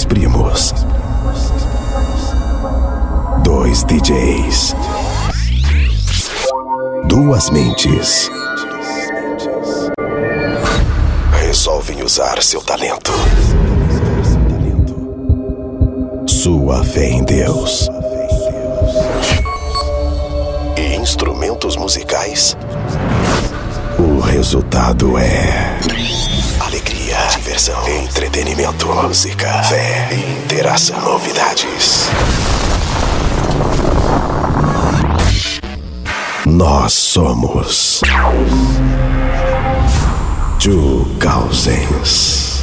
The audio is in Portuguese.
Dois primos. Dois DJs. Duas mentes. Resolvem usar seu talento. Sua fé em Deus. E instrumentos musicais. O resultado é alegria, diversão, entretenimento, música, fé, interação, novidades. Nós somos 2000s.